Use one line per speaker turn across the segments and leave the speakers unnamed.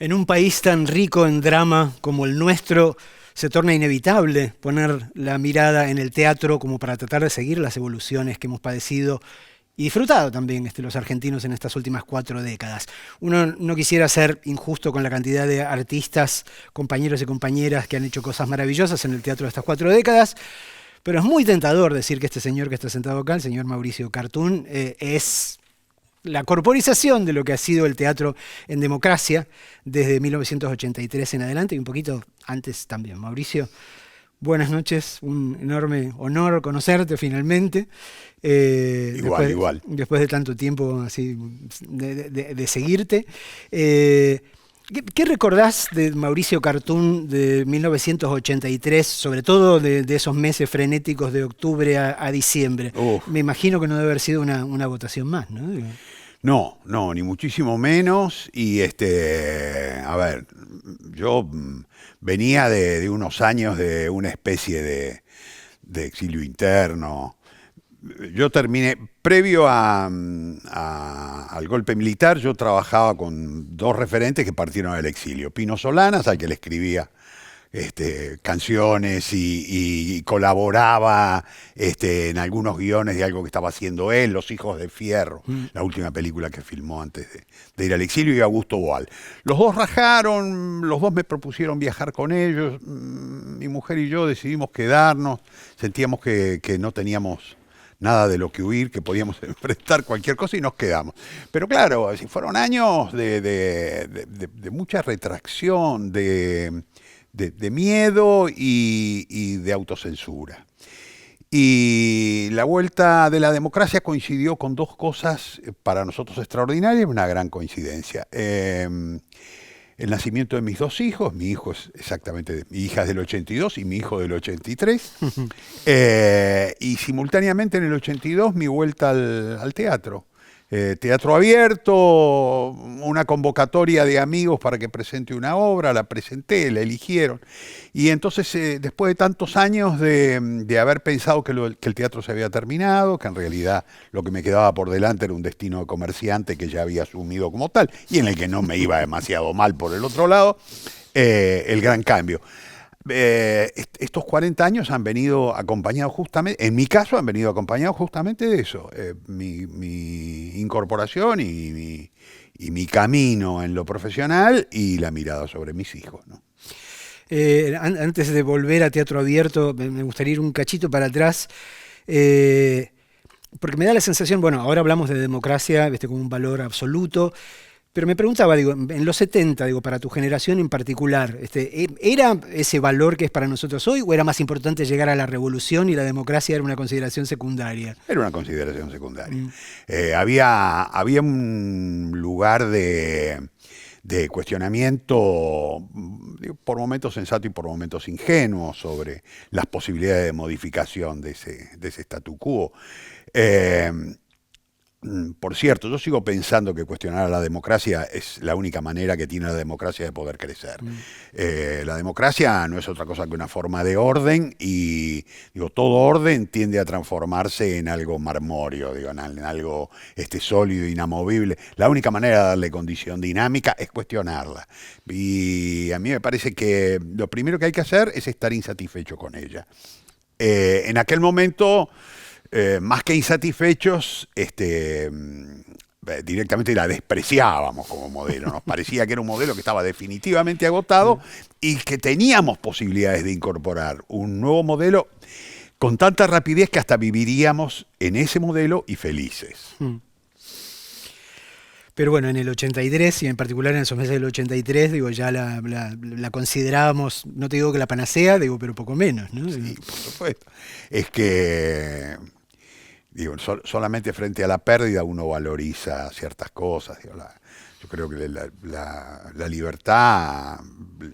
En un país tan rico en drama como el nuestro, se torna inevitable poner la mirada en el teatro como para tratar de seguir las evoluciones que hemos padecido y disfrutado también los argentinos en estas últimas 4 décadas. Uno no quisiera ser injusto con la cantidad de artistas, compañeros y compañeras que han hecho cosas maravillosas en el teatro de estas 4 décadas, pero es muy tentador decir que este señor que está sentado acá, el señor Mauricio Cartún, es la corporización de lo que ha sido el teatro en democracia desde 1983 en adelante y un poquito antes también. Mauricio, buenas noches, un enorme honor conocerte finalmente.
Igual, igual.
Después de tanto tiempo así de seguirte. ¿Qué recordás de Mauricio Cartún de 1983, sobre todo de esos meses frenéticos de octubre a diciembre?
Uf,
Me imagino que no debe haber sido una votación más, ¿no?
no, no, ni muchísimo menos. Y a ver, yo venía de unos años de una especie de exilio interno. Yo terminé, previo al golpe militar, yo trabajaba con dos referentes que partieron al exilio. Pino Solanas, al que le escribía canciones y colaboraba en algunos guiones de algo que estaba haciendo él, Los Hijos de Fierro, la última película que filmó antes de ir al exilio, y Augusto Boal. Los dos rajaron, los dos me propusieron viajar con ellos, mi mujer y yo decidimos quedarnos, sentíamos que no teníamos nada de lo que huir, que podíamos enfrentar cualquier cosa y nos quedamos. Pero claro, así fueron años de mucha retracción, de miedo y de autocensura. Y la vuelta de la democracia coincidió con dos cosas para nosotros extraordinarias, una gran coincidencia. El nacimiento de mis dos hijos, mi hijo es exactamente, mi hija es del 82 y mi hijo del 83, y simultáneamente en el 82 mi vuelta al teatro. Teatro abierto, una convocatoria de amigos para que presente una obra, la presenté, la eligieron. Y entonces, después de tantos años de haber pensado que el teatro se había terminado, que en realidad lo que me quedaba por delante era un destino de comerciante que ya había asumido como tal, y en el que no me iba demasiado mal por el otro lado, el gran cambio. Estos 40 años han venido acompañados justamente, en mi caso han venido acompañados justamente de eso, mi incorporación y mi camino en lo profesional y la mirada sobre mis hijos, ¿no?
Antes de volver a teatro abierto, me gustaría ir un cachito para atrás, eh, porque me da la sensación, bueno, ahora hablamos de democracia como un valor absoluto, pero me preguntaba, digo, en los 70, digo, para tu generación en particular, ¿era ese valor que es para nosotros hoy o era más importante llegar a la revolución y la democracia era una consideración secundaria?
Era una consideración secundaria.
Mm.
Había un lugar de cuestionamiento, digo, por momentos sensato y por momentos ingenuo, sobre las posibilidades de modificación de ese statu quo. Eh, por cierto, yo sigo pensando que cuestionar a la democracia es la única manera que tiene la democracia de poder crecer. La democracia no es otra cosa que una forma de orden y digo, todo orden tiende a transformarse en algo marmóreo, digo, en algo sólido, inamovible. La única manera de darle condición dinámica es cuestionarla. Y a mí me parece que lo primero que hay que hacer es estar insatisfecho con ella. En aquel momento, más que insatisfechos, directamente la despreciábamos como modelo. Nos parecía que era un modelo que estaba definitivamente agotado y que teníamos posibilidades de incorporar un nuevo modelo con tanta rapidez que hasta viviríamos en ese modelo y felices.
Pero bueno, en el 83 y en particular en esos meses del 83, digo, ya la considerábamos, no te digo que la panacea, digo, pero poco menos, ¿no?
Sí, por supuesto. Es que digo, solamente frente a la pérdida uno valoriza ciertas cosas. Digo, yo creo que la libertad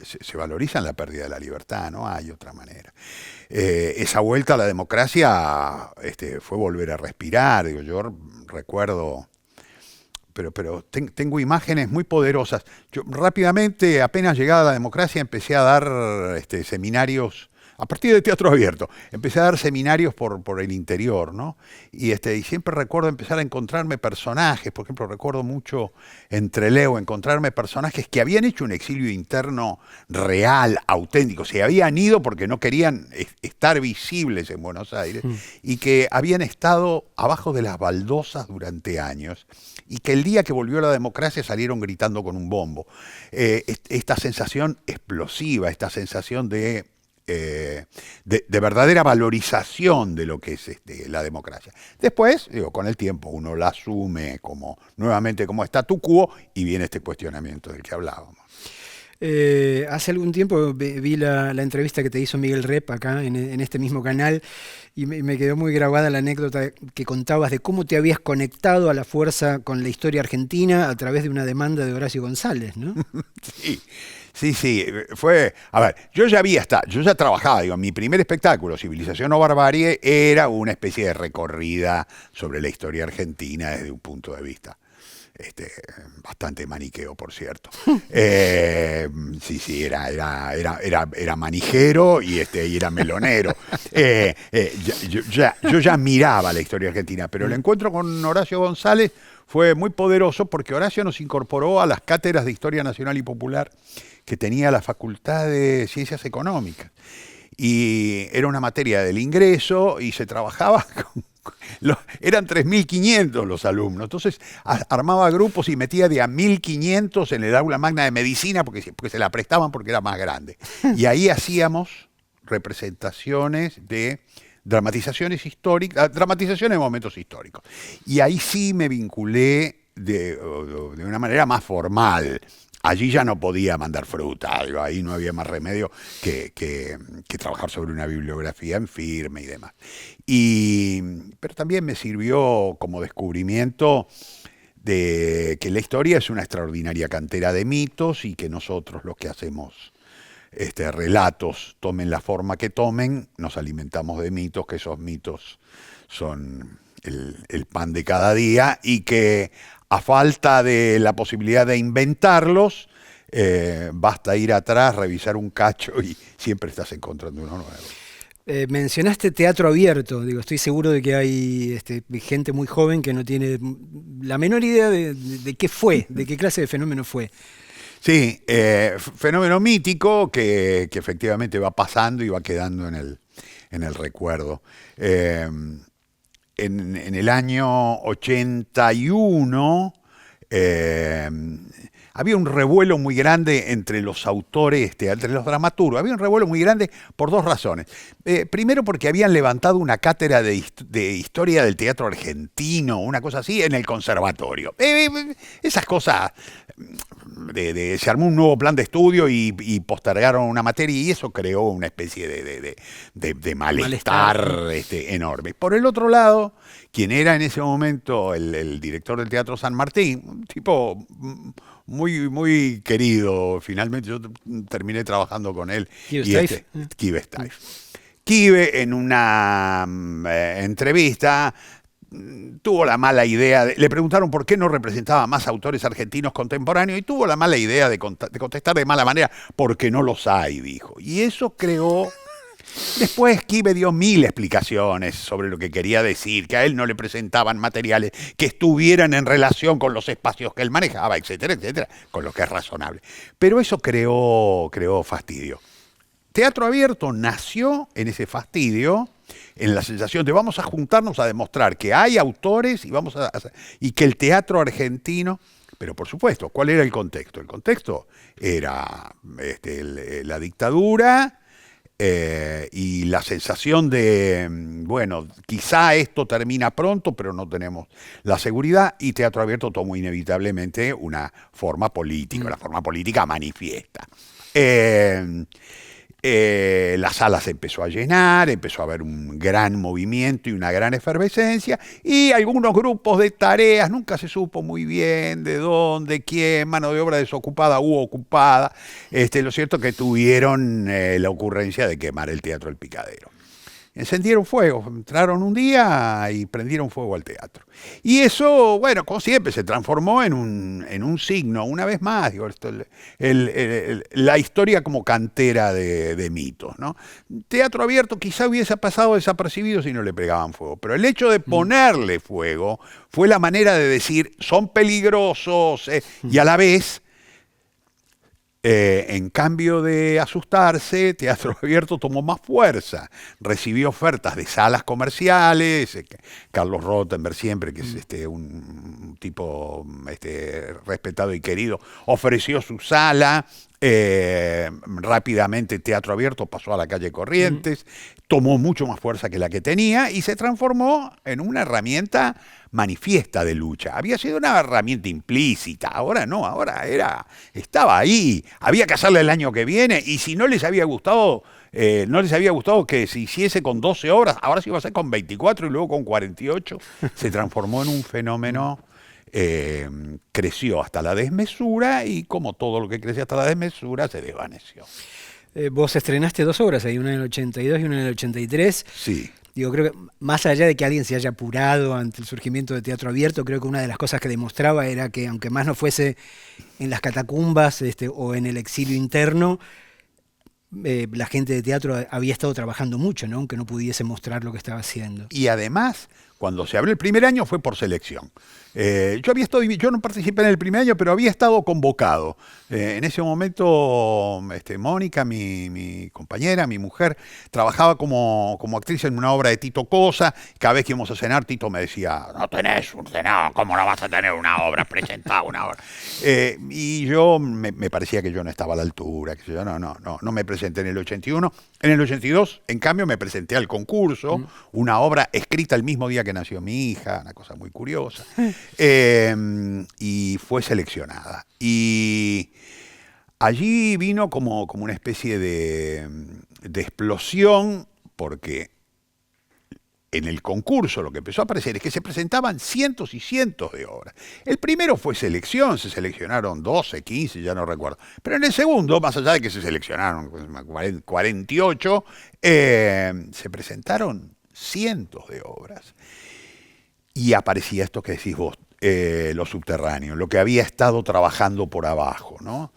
se valoriza en la pérdida de la libertad, no hay otra manera. Esa vuelta a la democracia fue volver a respirar. Digo, yo recuerdo, pero tengo imágenes muy poderosas. Yo rápidamente, apenas llegada a la democracia, empecé a dar seminarios a partir de Teatro Abierto. Empecé a dar seminarios por el interior, ¿no? Y siempre recuerdo empezar a encontrarme personajes, por ejemplo, recuerdo mucho en Trelew, encontrarme personajes que habían hecho un exilio interno real, auténtico, se habían ido porque no querían estar visibles en Buenos Aires, y que habían estado abajo de las baldosas durante años, y que el día que volvió la democracia salieron gritando con un bombo. Esta sensación explosiva, esta sensación de verdadera valorización de lo que es la democracia. Después, con el tiempo, uno la asume nuevamente como statu quo y viene este cuestionamiento del que hablábamos.
Hace algún tiempo vi la entrevista que te hizo Miguel Rep acá en este mismo canal y me quedó muy grabada la anécdota que contabas de cómo te habías conectado a la fuerza con la historia argentina a través de una demanda de Horacio González, ¿no?
Sí, fue, a ver, yo ya trabajaba, mi primer espectáculo, Civilización o Barbarie, era una especie de recorrida sobre la historia argentina desde un punto de vista bastante maniqueo, por cierto. Sí, era manijero y era melonero. Yo ya miraba la historia argentina, pero el encuentro con Horacio González fue muy poderoso porque Horacio nos incorporó a las cátedras de Historia Nacional y Popular que tenía la Facultad de Ciencias Económicas. Y era una materia del ingreso y se trabajaba eran 3.500 los alumnos, entonces armaba grupos y metía de a 1.500 en el aula magna de medicina porque se la prestaban porque era más grande. Y ahí hacíamos representaciones de dramatizaciones históricas, dramatizaciones de momentos históricos. Y ahí sí me vinculé de una manera más formal. Allí ya no podía mandar fruta, ahí no había más remedio que trabajar sobre una bibliografía en firme y demás. Pero también me sirvió como descubrimiento de que la historia es una extraordinaria cantera de mitos y que nosotros los que hacemos relatos, tomen la forma que tomen, nos alimentamos de mitos, que esos mitos son el pan de cada día y que a falta de la posibilidad de inventarlos, basta ir atrás, revisar un cacho y siempre estás encontrando uno nuevo.
Mencionaste Teatro Abierto, estoy seguro de que hay gente muy joven que no tiene la menor idea de qué fue, de qué clase de fenómeno fue.
Sí, fenómeno mítico que efectivamente va pasando y va quedando en el recuerdo. En el año 81 había un revuelo muy grande entre los autores, entre los dramaturgos. Había un revuelo muy grande por dos razones. Primero porque habían levantado una cátedra de historia del teatro argentino, una cosa así, en el conservatorio. Esas cosas, se armó un nuevo plan de estudio y postergaron una materia y eso creó una especie de malestar enorme. Por el otro lado, quien era en ese momento el director del Teatro San Martín, un tipo muy, muy querido, finalmente yo terminé trabajando con él. Kive Steiff. Kive en una entrevista tuvo la mala idea, le preguntaron por qué no representaba más autores argentinos contemporáneos y tuvo la mala idea de contestar de mala manera, porque no los hay, dijo. Y eso creó... Después Kive dio 1000 explicaciones sobre lo que quería decir, que a él no le presentaban materiales que estuvieran en relación con los espacios que él manejaba, etcétera, etcétera, con lo que es razonable. Pero eso creó fastidio. Teatro Abierto nació en ese fastidio, en la sensación de vamos a juntarnos a demostrar que hay autores y que el teatro argentino... Pero por supuesto, ¿cuál era el contexto? El contexto era la dictadura... y la sensación de, bueno, quizá esto termina pronto, pero no tenemos la seguridad, y Teatro Abierto tomó inevitablemente una forma política, la forma política manifiesta. La sala se empezó a llenar, empezó a haber un gran movimiento y una gran efervescencia, y algunos grupos de tareas, nunca se supo muy bien de dónde, quién, mano de obra desocupada u ocupada. Lo cierto es que tuvieron la ocurrencia de quemar el Teatro El Picadero. encendieron fuego, entraron un día y prendieron fuego al teatro. Y eso, bueno, como siempre, se transformó en un signo, una vez más, digo, la historia como cantera de mitos, ¿no? Teatro abierto quizá hubiese pasado desapercibido si no le pegaban fuego, pero el hecho de ponerle fuego fue la manera de decir, son peligrosos, y a la vez... en cambio de asustarse, Teatro Abierto tomó más fuerza. Recibió ofertas de salas comerciales. Carlos Rottenberg siempre, que es un tipo respetado y querido, ofreció su sala. Rápidamente Teatro Abierto pasó a la calle Corrientes, tomó mucho más fuerza que la que tenía y se transformó en una herramienta manifiesta de lucha. Había sido una herramienta implícita, ahora no, ahora estaba ahí. Había que hacerla el año que viene y si no les había gustado, que se hiciese con 12 obras, ahora se iba a hacer con 24 y luego con 48, se transformó en un fenómeno. Creció hasta la desmesura y como todo lo que crece hasta la desmesura se desvaneció.
Vos estrenaste 2 obras ahí, una en el 82 y una en el 83.
Sí.
Digo, creo que más allá de que alguien se haya apurado ante el surgimiento de Teatro Abierto, creo que una de las cosas que demostraba era que, aunque más no fuese en las catacumbas o en el exilio interno, la gente de teatro había estado trabajando mucho, ¿no? Aunque no pudiese mostrar lo que estaba haciendo.
Y además, cuando se abrió el primer año fue por selección. Yo no participé en el primer año, pero había estado convocado. En ese momento, Mónica, mi compañera, mi mujer, trabajaba como actriz en una obra de Tito Cosa. Cada vez que íbamos a cenar, Tito me decía, no tenés un cenado, ¿cómo no vas a tener una obra? Presentá una obra. Y yo me parecía que yo no estaba a la altura, que yo no me presenté en el 81. En el 82, en cambio, me presenté al concurso, una obra escrita el mismo día que nació mi hija, una cosa muy curiosa. Y fue seleccionada. Y allí vino como una especie de explosión, porque en el concurso lo que empezó a aparecer es que se presentaban cientos y cientos de obras. El primero fue selección, se seleccionaron 12, 15, ya no recuerdo. Pero en el segundo, más allá de que se seleccionaron 48, se presentaron cientos de obras. Y aparecía esto que decís vos, lo subterráneo, lo que había estado trabajando por abajo, ¿no?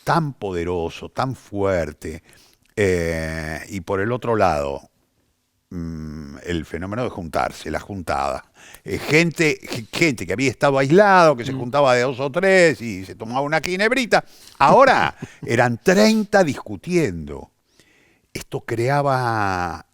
Tan poderoso, tan fuerte. Y por el otro lado, el fenómeno de juntarse, la juntada. Gente que había estado aislado, que se juntaba de 2 o 3 y se tomaba una ginebrita. Ahora eran 30 discutiendo. Esto creaba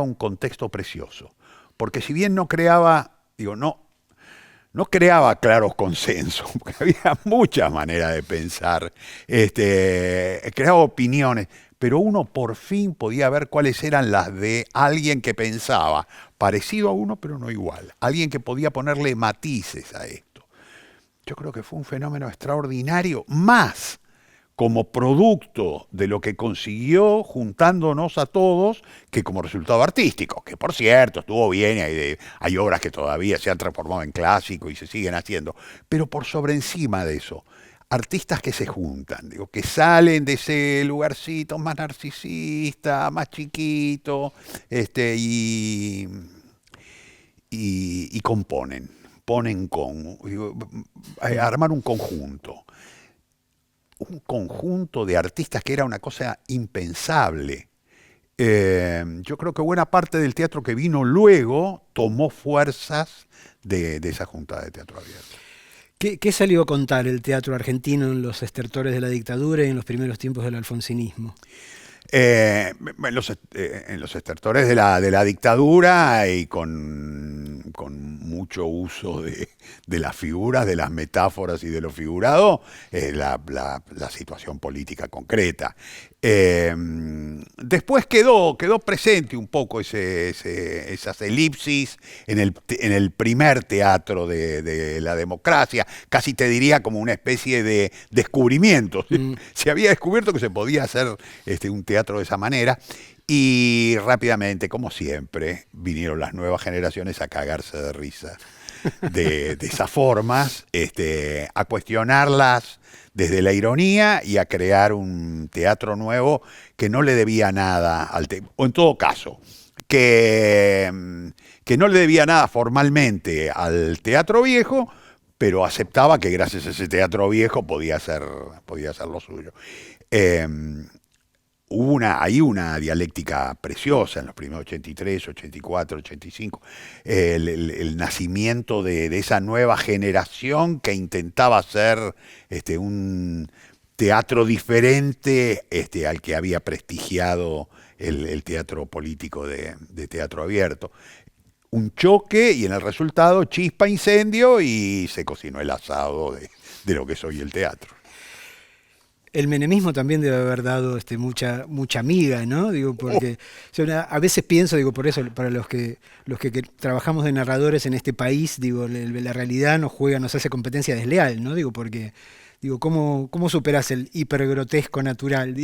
un contexto precioso. Porque si bien no creaba, no creaba claros consensos, porque había muchas maneras de pensar, creaba opiniones, pero uno por fin podía ver cuáles eran las de alguien que pensaba parecido a uno, pero no igual, alguien que podía ponerle matices a esto. Yo creo que fue un fenómeno extraordinario, más como producto de lo que consiguió juntándonos a todos, que como resultado artístico, que por cierto estuvo bien, hay obras que todavía se han transformado en clásicos y se siguen haciendo, pero por sobre encima de eso, artistas que se juntan, que salen de ese lugarcito más narcisista, más chiquito, y componen, armar un conjunto de artistas que era una cosa impensable. Yo creo que buena parte del teatro que vino luego tomó fuerzas de esa junta de Teatro Abierto.
¿Qué salió a contar el teatro argentino en los estertores de la dictadura y en los primeros tiempos del alfonsinismo?
En los estertores de la dictadura y con mucho uso de las figuras, de las metáforas y de lo figurado, la situación política concreta. Después quedó presente un poco esas elipsis en el primer teatro de la democracia, casi te diría como una especie de descubrimiento. Se había descubierto que se podía hacer un teatro de esa manera y rápidamente, como siempre, vinieron las nuevas generaciones a cagarse de risa de esas formas, a cuestionarlas desde la ironía y a crear un teatro nuevo que no le debía nada al o en todo caso, que no le debía nada formalmente al teatro viejo, pero aceptaba que gracias a ese teatro viejo podía ser lo suyo. Hubo ahí una dialéctica preciosa en los primeros 83, 84, 85, el nacimiento de esa nueva generación que intentaba hacer un teatro diferente al que había prestigiado el teatro político de teatro abierto. Un choque y en el resultado chispa, incendio y se cocinó el asado de lo que es hoy el teatro.
El menemismo también debe haber dado mucha miga, ¿no? Digo, porque a veces pienso, digo, por eso, para los que trabajamos de narradores en este país, digo, la realidad nos hace competencia desleal, ¿no? Digo, porque ¿cómo superás el hipergrotesco natural?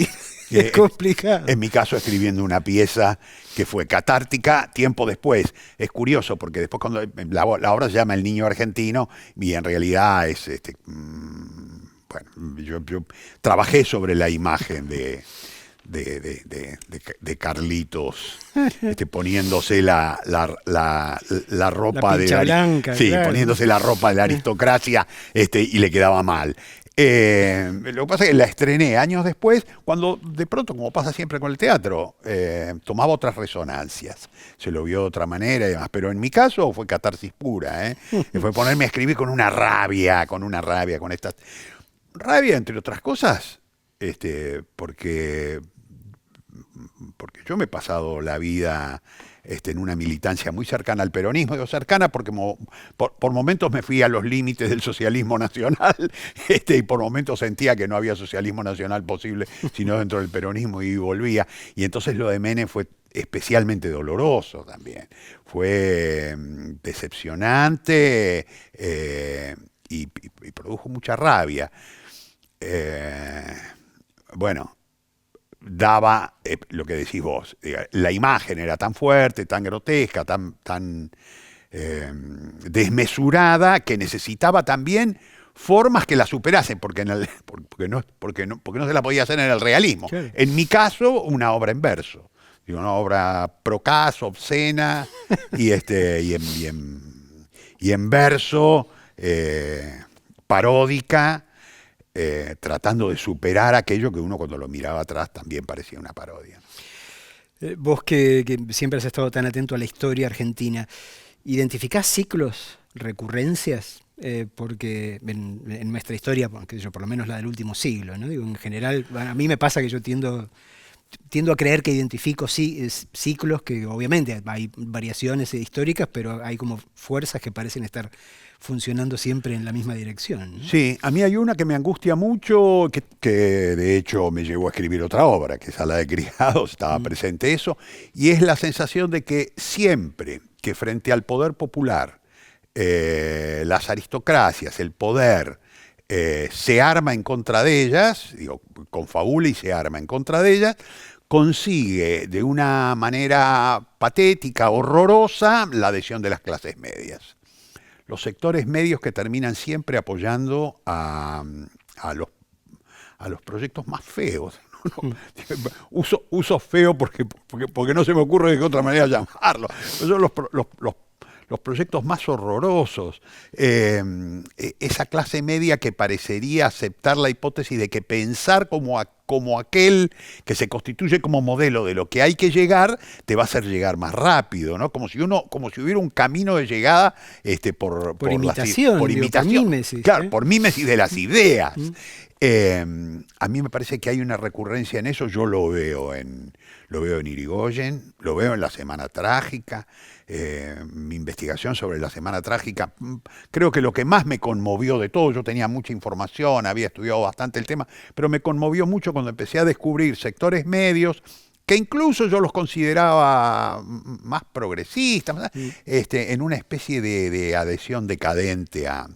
Es complicado.
En mi caso, escribiendo una pieza que fue catártica tiempo después. Es curioso, porque después cuando la obra se llama El niño argentino, y en realidad es bueno, yo trabajé sobre la imagen de Carlitos, poniéndose la ropa
la blanca,
sí,
claro,
poniéndose la ropa de la aristocracia, y le quedaba mal. Lo que pasa es que la estrené años después, cuando de pronto, como pasa siempre con el teatro, tomaba otras resonancias. Se lo vio de otra manera y demás. Pero en mi caso fue catarsis pura. Fue ponerme a escribir con una rabia, con estas... Rabia, entre otras cosas, porque yo me he pasado la vida en una militancia muy cercana al peronismo. Digo cercana porque por momentos me fui a los límites del socialismo nacional, y por momentos sentía que no había socialismo nacional posible sino dentro del peronismo, y volvía. Y entonces lo de Menem fue especialmente doloroso también. Fue decepcionante y produjo mucha rabia. Bueno, daba lo que decís vos, la imagen era tan fuerte, tan grotesca, tan desmesurada, que necesitaba también formas que la superasen, porque no se la podía hacer en el realismo. Claro. En mi caso, una obra en verso, una obra procaz, obscena, y en verso, paródica, tratando de superar aquello que uno cuando lo miraba atrás también parecía una parodia.
Vos que siempre has estado tan atento a la historia argentina, ¿identificás ciclos, recurrencias? Porque en nuestra historia, por lo menos la del último siglo, ¿no? Digo, en general, a mí me pasa que yo tiendo a creer que identifico ciclos, que obviamente hay variaciones históricas, pero hay como fuerzas que parecen estar funcionando siempre en la misma dirección, ¿no?
Sí, a mí hay una que me angustia mucho, que de hecho me llevó a escribir otra obra, que es A la de criados, estaba presente eso, y es la sensación de que siempre que frente al poder popular, las aristocracias, el poder, se arma en contra de ellas, confabula y se arma en contra de ellas, consigue de una manera patética, horrorosa, la adhesión de las clases medias. Los sectores medios que terminan siempre apoyando a los proyectos más feos. Uso feo porque no se me ocurre de qué otra manera llamarlo. Son los proyectos más horrorosos. Esa clase media que parecería aceptar la hipótesis de que pensar como aquel que se constituye como modelo de lo que hay que llegar, te va a hacer llegar más rápido, ¿no? Como si hubiera un camino de llegada por
imitación. Por mímesis.
Claro, por mímesis de las ideas. A mí me parece que hay una recurrencia en eso. Yo lo veo en Irigoyen, lo veo en La Semana Trágica. Mi investigación sobre La Semana Trágica, creo que lo que más me conmovió de todo, yo tenía mucha información, había estudiado bastante el tema, pero me conmovió mucho cuando empecé a descubrir sectores medios que incluso yo los consideraba más progresistas, en una especie de adhesión decadente a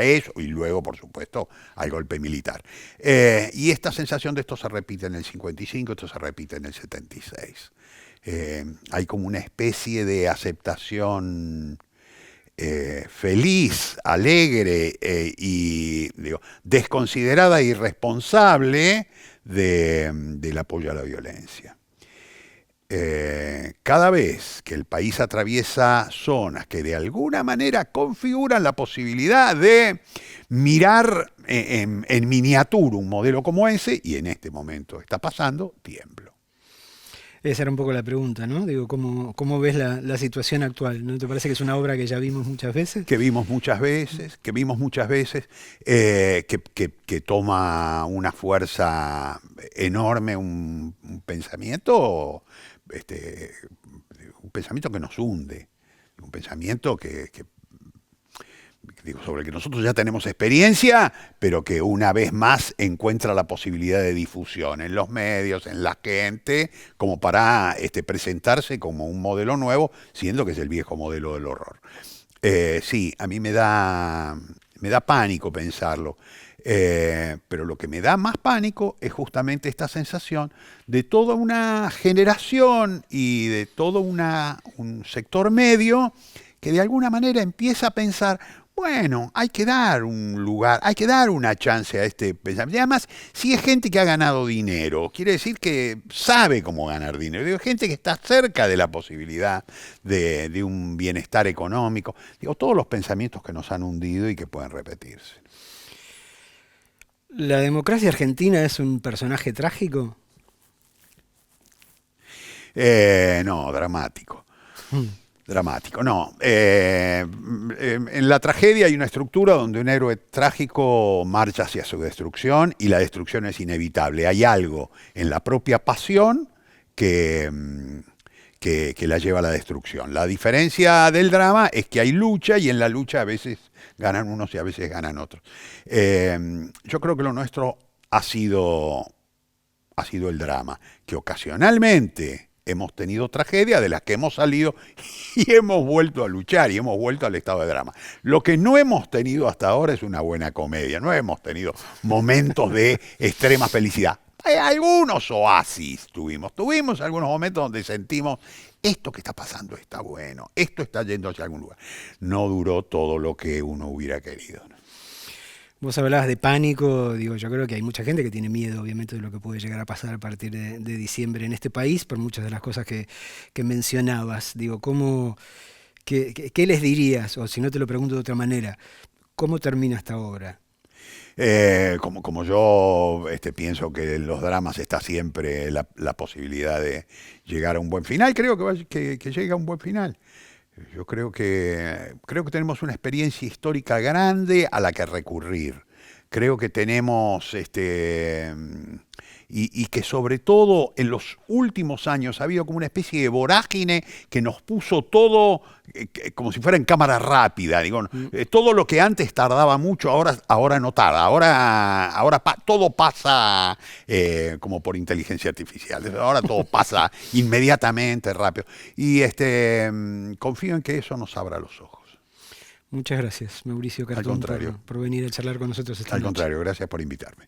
eso, y luego, por supuesto, al golpe militar. Y esta sensación de esto se repite en el 55, esto se repite en el 76. Hay como una especie de aceptación feliz, alegre y digo, desconsiderada e irresponsable del apoyo a la violencia. Cada vez que el país atraviesa zonas que de alguna manera configuran la posibilidad de mirar en miniatura un modelo como ese, y en este momento está pasando, tiemblo.
Esa era un poco la pregunta, ¿no? Digo, ¿cómo ves la situación actual? ¿No te parece que es una obra que ya vimos muchas veces?
Que vimos muchas veces, que toma una fuerza enorme, un pensamiento, un pensamiento que nos hunde, un pensamiento digo, sobre el que nosotros ya tenemos experiencia, pero que una vez más encuentra la posibilidad de difusión en los medios, en la gente, como para presentarse como un modelo nuevo, siendo que es el viejo modelo del horror. Sí, a mí me da pánico pensarlo, pero lo que me da más pánico es justamente esta sensación de toda una generación y de todo un sector medio que de alguna manera empieza a pensar, bueno, hay que dar un lugar, hay que dar una chance a este pensamiento. Y además, si es gente que ha ganado dinero, quiere decir que sabe cómo ganar dinero. Digo, gente que está cerca de la posibilidad de un bienestar económico. Digo, todos los pensamientos que nos han hundido y que pueden repetirse.
¿La democracia argentina es un personaje trágico?
No, dramático. Dramático, no. En la tragedia hay una estructura donde un héroe trágico marcha hacia su destrucción y la destrucción es inevitable. Hay algo en la propia pasión que la lleva a la destrucción. La diferencia del drama es que hay lucha y en la lucha a veces ganan unos y a veces ganan otros. Yo creo que lo nuestro ha sido el drama, que ocasionalmente hemos tenido tragedias de las que hemos salido y hemos vuelto a luchar y hemos vuelto al estado de drama. Lo que no hemos tenido hasta ahora es una buena comedia, no hemos tenido momentos de extrema felicidad. Algunos oasis tuvimos algunos momentos donde sentimos esto que está pasando está bueno, esto está yendo hacia algún lugar. No duró todo lo que uno hubiera querido, ¿no?
Vos hablabas de pánico, digo, yo creo que hay mucha gente que tiene miedo, obviamente, de lo que puede llegar a pasar a partir de diciembre en este país, por muchas de las cosas que mencionabas. Digo, ¿qué les dirías? O si no te lo pregunto de otra manera, ¿cómo termina esta obra?
Como yo pienso que en los dramas está siempre la posibilidad de llegar a un buen final, creo que llega a un buen final. Yo creo que tenemos una experiencia histórica grande a la que recurrir. Creo que tenemos y que sobre todo en los últimos años ha habido como una especie de vorágine que nos puso todo como si fuera en cámara rápida. Digo, todo lo que antes tardaba mucho, ahora no tarda. Ahora todo pasa como por inteligencia artificial. Ahora todo pasa inmediatamente, rápido. Y confío en que eso nos abra los ojos.
Muchas gracias, Mauricio Cartón, por venir a charlar con nosotros esta noche.
Al contrario, gracias por invitarme.